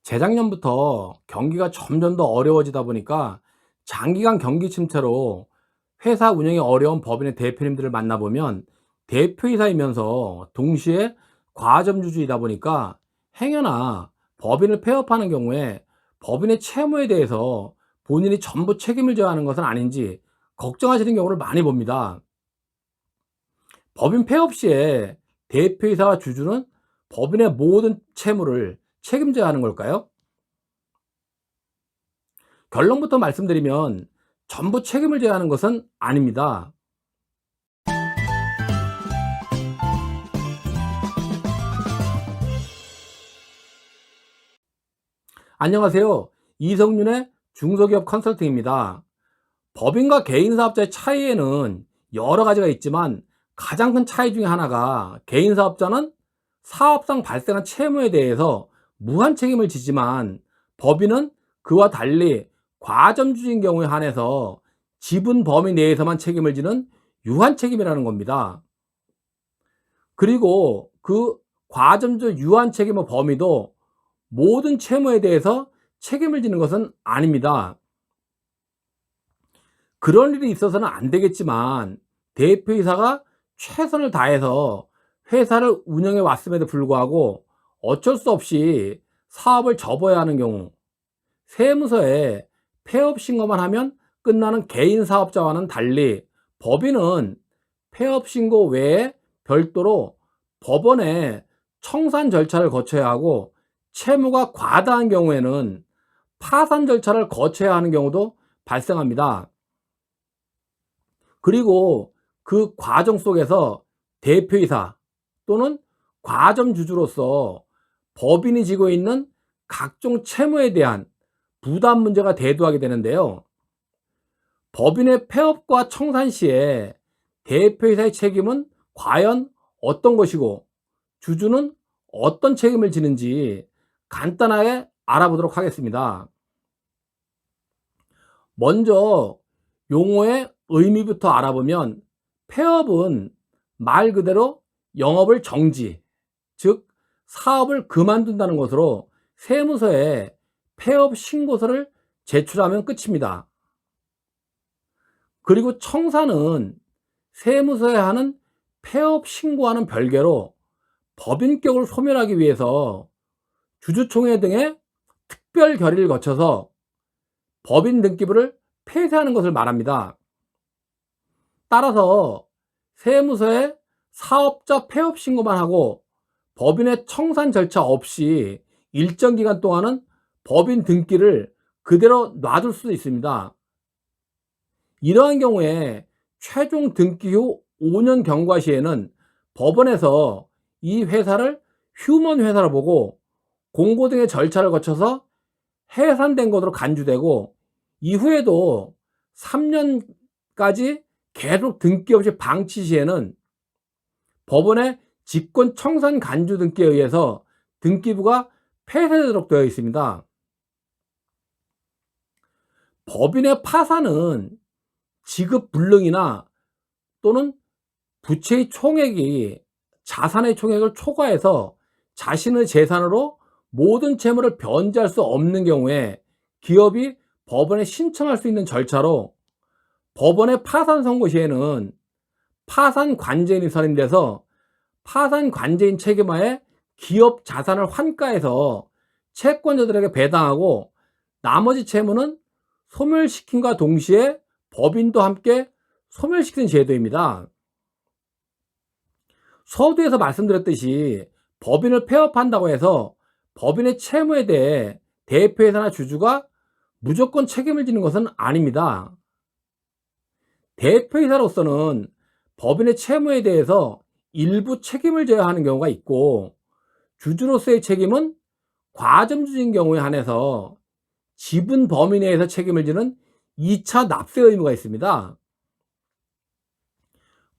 재작년부터 경기가 점점 더 어려워지다 보니까 장기간 경기 침체로 회사 운영이 어려운 법인의 대표님들을 만나보면 대표이사이면서 동시에 과점주주이다 보니까 행여나 법인을 폐업하는 경우에 법인의 채무에 대해서 본인이 전부 책임을 져야 하는 것은 아닌지 걱정하시는 경우를 많이 봅니다. 법인 폐업 시에 대표이사와 주주는 법인의 모든 채무를 책임져야 하는 걸까요? 결론부터 말씀드리면 전부 책임을 져야 하는 것은 아닙니다. 안녕하세요. 이성윤의 중소기업 컨설팅입니다. 법인과 개인사업자의 차이에는 여러 가지가 있지만 가장 큰 차이 중에 하나가 개인사업자는 사업상 발생한 채무에 대해서 무한 책임을 지지만 법인은 그와 달리 과점주의인 경우에 한해서 지분 범위 내에서만 책임을 지는 유한 책임이라는 겁니다. 그리고 그 과점주 유한 책임의 범위도 모든 채무에 대해서 책임을 지는 것은 아닙니다. 그런 일이 있어서는 안 되겠지만 대표이사가 최선을 다해서 회사를 운영해 왔음에도 불구하고 어쩔 수 없이 사업을 접어야 하는 경우, 세무서에 폐업 신고만 하면 끝나는 개인 사업자와는 달리 법인은 폐업 신고 외에 별도로 법원에 청산 절차를 거쳐야 하고, 채무가 과다한 경우에는 파산 절차를 거쳐야 하는 경우도 발생합니다. 그리고 그 과정 속에서 대표이사 또는 과점주주로서 법인이 지고 있는 각종 채무에 대한 부담 문제가 대두하게 되는데요. 법인의 폐업과 청산 시에 대표이사의 책임은 과연 어떤 것이고 주주는 어떤 책임을 지는지 간단하게 알아보도록 하겠습니다. 먼저 용어의 의미부터 알아보면, 폐업은 말 그대로 영업을 정지, 즉 사업을 그만둔다는 것으로 세무서에 폐업 신고서를 제출하면 끝입니다. 그리고 청산은 세무서에 하는 폐업 신고와는 별개로 법인격을 소멸하기 위해서 주주총회 등의 특별 결의를 거쳐서 법인 등기부를 폐쇄하는 것을 말합니다. 따라서 세무서에 사업자 폐업 신고만 하고 법인의 청산 절차 없이 일정 기간 동안은 법인 등기를 그대로 놔둘 수도 있습니다. 이러한 경우에 최종 등기 후 5년 경과 시에는 법원에서 이 회사를 휴먼 회사로 보고 공고 등의 절차를 거쳐서 해산된 것으로 간주되고, 이후에도 3년까지 계속 등기 없이 방치 시에는 법원의 직권 청산 간주 등기에 의해서 등기부가 폐쇄되도록 되어 있습니다. 법인의 파산은 지급 불능이나 또는 부채의 총액이 자산의 총액을 초과해서 자신의 재산으로 모든 채무를 변제할 수 없는 경우에 기업이 법원에 신청할 수 있는 절차로, 법원의 파산 선고 시에는 파산 관제인이 선임돼서 파산 관제인 책임하에 기업 자산을 환가해서 채권자들에게 배당하고, 나머지 채무는 소멸시킴과 동시에 법인도 함께 소멸시키는 제도입니다. 서두에서 말씀드렸듯이 법인을 폐업한다고 해서 법인의 채무에 대해 대표이사나 주주가 무조건 책임을 지는 것은 아닙니다. 대표이사로서는 법인의 채무에 대해서 일부 책임을 져야 하는 경우가 있고, 주주로서의 책임은 과점주주인 경우에 한해서 지분 범위 내에서 책임을 지는 2차 납세 의무가 있습니다.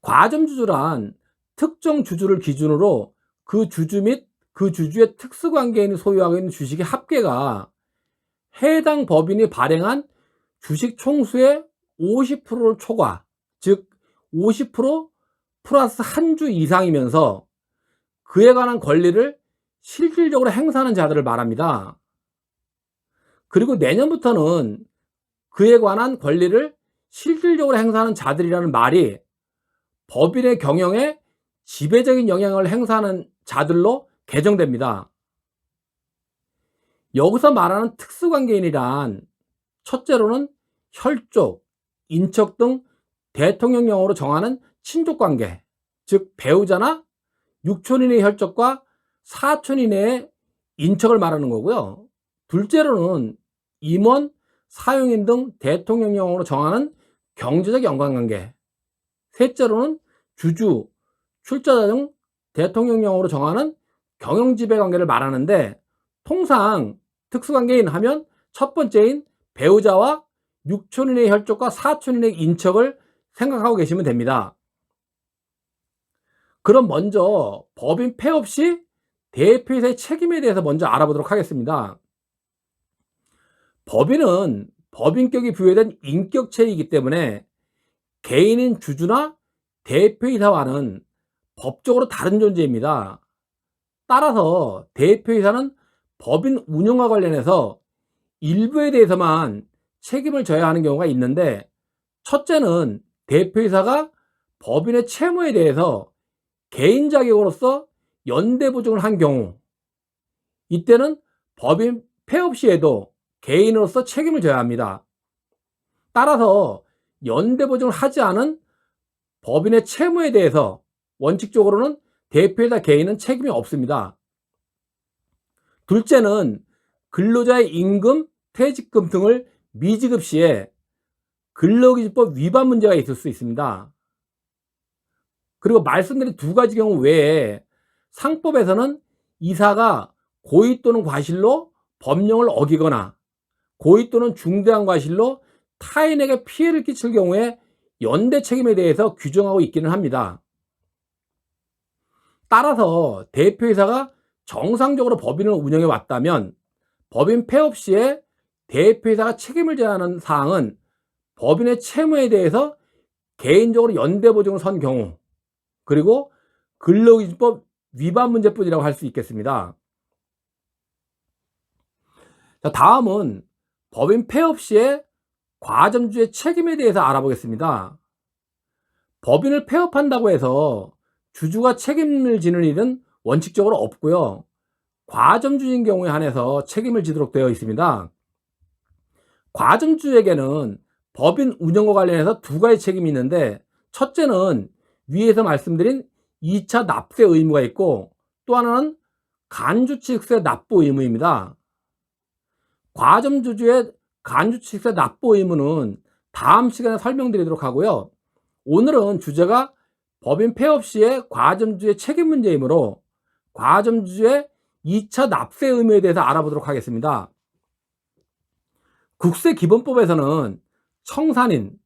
과점주주란 특정 주주를 기준으로 그 주주 및 그 주주의 특수관계인이 소유하고 있는 주식의 합계가 해당 법인이 발행한 주식 총수의 50%를 초과, 즉 50% 플러스 한 주 이상이면서 그에 관한 권리를 실질적으로 행사하는 자들을 말합니다. 그리고 내년부터는 그에 관한 권리를 실질적으로 행사하는 자들이라는 말이 법인의 경영에 지배적인 영향을 행사하는 자들로 개정됩니다. 여기서 말하는 특수관계인이란 첫째로는 혈족, 인척 등 대통령령으로 정하는 친족관계, 즉 배우자나 육촌인의 혈족과 사촌인의 인척을 말하는 거고요. 둘째로는 임원, 사용인 등 대통령령으로 정하는 경제적 연관관계, 셋째로는 주주, 출자자 등 대통령령으로 정하는 경영지배관계를 말하는데, 통상 특수관계인 하면 첫 번째인 배우자와 육촌인의 혈족과 사촌인의 인척을 생각하고 계시면 됩니다. 그럼 먼저 법인 폐업 시 대표이사의 책임에 대해서 먼저 알아보도록 하겠습니다. 법인은 법인격이 부여된 인격체이기 때문에 개인인 주주나 대표이사와는 법적으로 다른 존재입니다. 따라서 대표이사는 법인 운영과 관련해서 일부에 대해서만 책임을 져야 하는 경우가 있는데, 첫째는 대표이사가 법인의 채무에 대해서 개인 자격으로서 연대 보증을 한 경우, 이때는 법인 폐업 시에도 개인으로서 책임을 져야 합니다. 따라서 연대 보증을 하지 않은 법인의 채무에 대해서 원칙적으로는 대표이사 개인은 책임이 없습니다. 둘째는 근로자의 임금, 퇴직금 등을 미지급 시에 근로기준법 위반 문제가 있을 수 있습니다. 그리고 말씀드린 두 가지 경우 외에 상법에서는 이사가 고의 또는 과실로 법령을 어기거나 고의 또는 중대한 과실로 타인에게 피해를 끼칠 경우에 연대 책임에 대해서 규정하고 있기는 합니다. 따라서 대표이사가 정상적으로 법인을 운영해 왔다면 법인 폐업 시에 대표이사가 책임을 져야 하는 사항은 법인의 채무에 대해서 개인적으로 연대 보증을 선 경우, 그리고 근로기준법 위반 문제뿐이라고 할 수 있겠습니다. 자, 다음은 법인 폐업 시에 과점주의 책임에 대해서 알아보겠습니다. 법인을 폐업한다고 해서 주주가 책임을 지는 일은 원칙적으로 없고요. 과점주인 경우에 한해서 책임을 지도록 되어 있습니다. 과점주에게는 법인 운영과 관련해서 두 가지 책임이 있는데, 첫째는 위에서 말씀드린 2차 납세 의무가 있고, 또 하나는 간주취득세 납부 의무입니다. 과점주주의 간주취득세 납부 의무는 다음 시간에 설명드리도록 하고요. 오늘은 주제가 법인 폐업 시에 과점주의 책임 문제이므로 과점주의 2차 납세 의무에 대해서 알아보도록 하겠습니다. 국세기본법에서는 청산인,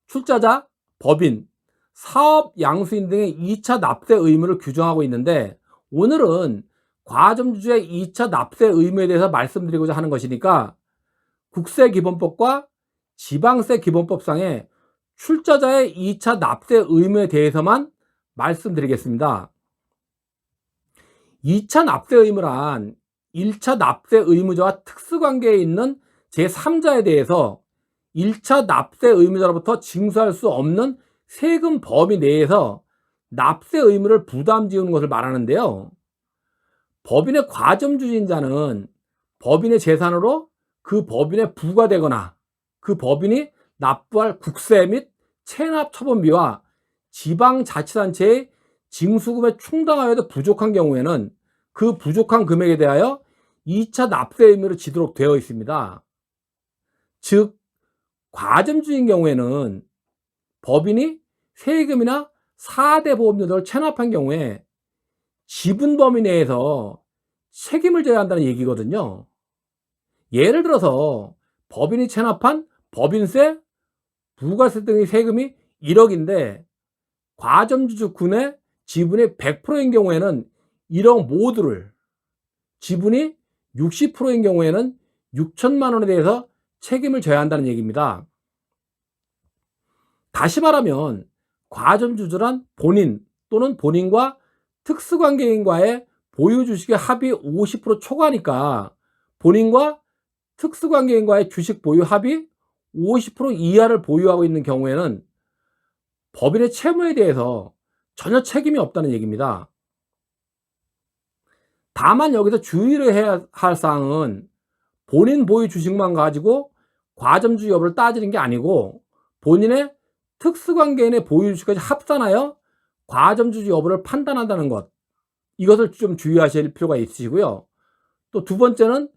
출자자, 법인, 사업 양수인 등의 2차 납세 의무를 규정하고 있는데, 오늘은 과점주의 2차 납세 의무에 대해서 말씀드리고자 하는 것이니까 국세기본법과 지방세기본법상의 출자자의 2차 납세 의무에 대해서만 말씀드리겠습니다. 2차 납세 의무란 1차 납세 의무자와 특수관계에 있는 제3자에 대해서 1차 납세 의무자로부터 징수할 수 없는 세금 범위 내에서 납세 의무를 부담 지우는 것을 말하는데요. 법인의 과점주인자는 법인의 재산으로 그 법인에 부과되거나 그 법인이 납부할 국세 및 체납 처분비와 지방자치단체의 징수금에 충당하여도 부족한 경우에는 그 부족한 금액에 대하여 2차 납세 의무를 지도록 되어 있습니다. 즉, 과점주인 경우에는 법인이 세금이나 4대 보험료 등을 체납한 경우에 지분 범위 내에서 책임을 져야 한다는 얘기거든요. 예를 들어서 법인이 체납한 법인세, 부가세 등의 세금이 1억인데 과점주주 군의 지분이 100%인 경우에는 1억 모두를, 지분이 60%인 경우에는 6천만 원에 대해서 책임을 져야 한다는 얘기입니다. 다시 말하면 과점주주란 본인 또는 본인과 특수관계인과의 보유주식의 합이 50% 초과니까 본인과 특수관계인과의 주식 보유 합의 50% 이하를 보유하고 있는 경우에는 법인의 채무에 대해서 전혀 책임이 없다는 얘기입니다. 다만 여기서 주의를 해야 할 사항은 본인 보유 주식만 가지고 과점주의 여부를 따지는 게 아니고 본인의 특수관계인의 보유 주식까지 합산하여 과점주의 여부를 판단한다는 것, 이것을 좀 주의하실 필요가 있으시고요. 또 두 번째는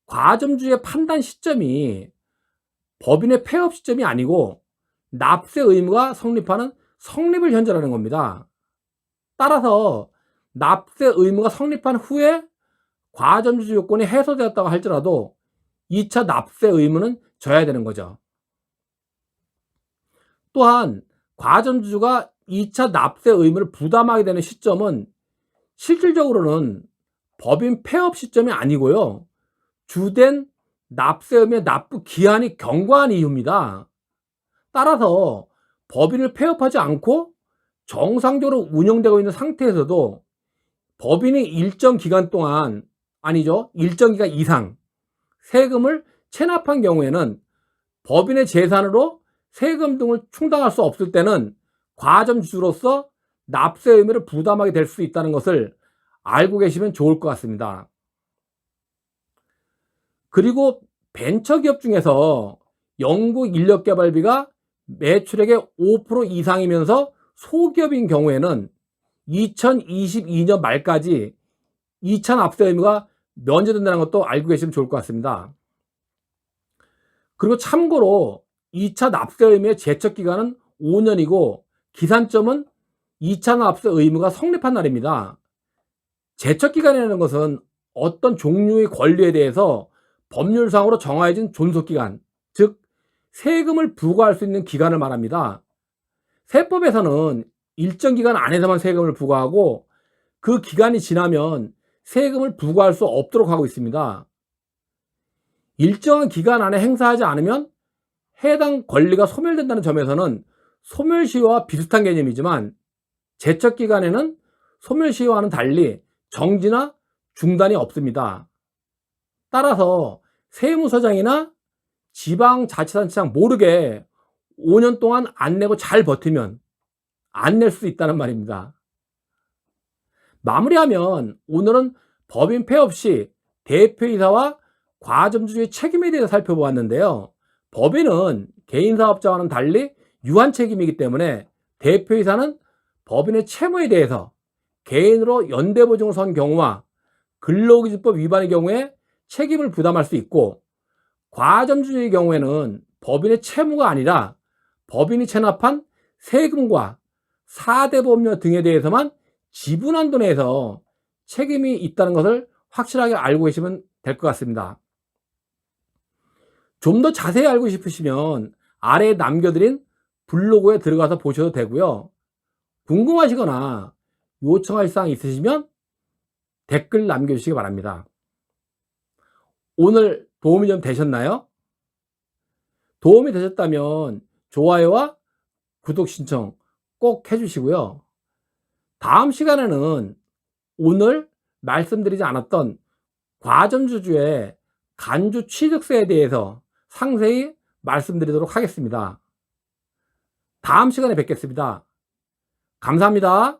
과점주의 판단 시점이 법인의 폐업 시점이 아니고 납세 의무가 성립하는 성립을 현재라는 겁니다. 따라서 납세 의무가 성립한 후에 과점주의 요건이 해소되었다고 할지라도 2차 납세 의무는 져야 되는 거죠. 또한 과점주주가 2차 납세 의무를 부담하게 되는 시점은 실질적으로는 법인 폐업 시점이 아니고요, 주된 납세 의무의 납부 기한이 경과한 이유입니다. 따라서 법인을 폐업하지 않고 정상적으로 운영되고 있는 상태에서도 법인이 일정 기간 동안, 아니죠, 일정 기간 이상 세금을 체납한 경우에는 법인의 재산으로 세금 등을 충당할 수 없을 때는 과점주주로서 납세 의무를 부담하게 될 수 있다는 것을 알고 계시면 좋을 것 같습니다. 그리고 벤처기업 중에서 연구 인력개발비가 매출액의 5% 이상이면서 소기업인 경우에는 2022년 말까지 2차 납세 의무가 면제된다는 것도 알고 계시면 좋을 것 같습니다. 그리고 참고로 2차 납세 의무의 제척기간은 5년이고 기산점은 2차 납세 의무가 성립한 날입니다. 제척기간이라는 것은 어떤 종류의 권리에 대해서 법률상으로 정해진 존속기간, 즉 세금을 부과할 수 있는 기간을 말합니다. 세법에서는 일정 기간 안에서만 세금을 부과하고 그 기간이 지나면 세금을 부과할 수 없도록 하고 있습니다. 일정한 기간 안에 행사하지 않으면 해당 권리가 소멸된다는 점에서는 소멸시효와 비슷한 개념이지만 제척기간에는 소멸시효와는 달리 정지나 중단이 없습니다. 따라서 세무서장이나 지방자치단체장 모르게 5년 동안 안 내고 잘 버티면 안 낼 수 있다는 말입니다. 마무리하면 오늘은 법인 폐업 시 대표이사와 과점주주의 책임에 대해서 살펴보았는데요. 법인은 개인사업자와는 달리 유한 책임이기 때문에 대표이사는 법인의 채무에 대해서 개인으로 연대보증을 선 경우와 근로기준법 위반의 경우에 책임을 부담할 수 있고, 과점주주의 경우에는 법인의 채무가 아니라 법인이 체납한 세금과 4대 보험료 등에 대해서만 지분한도 내에서 책임이 있다는 것을 확실하게 알고 계시면 될 것 같습니다. 좀 더 자세히 알고 싶으시면 아래에 남겨드린 블로그에 들어가서 보셔도 되고요. 궁금하시거나 요청할 사항 있으시면 댓글 남겨주시기 바랍니다. 오늘 도움이 좀 되셨나요? 도움이 되셨다면 좋아요와 구독 신청 꼭 해주시고요. 다음 시간에는 오늘 말씀드리지 않았던 과점주주의 간주 취득세에 대해서 상세히 말씀드리도록 하겠습니다. 다음 시간에 뵙겠습니다. 감사합니다.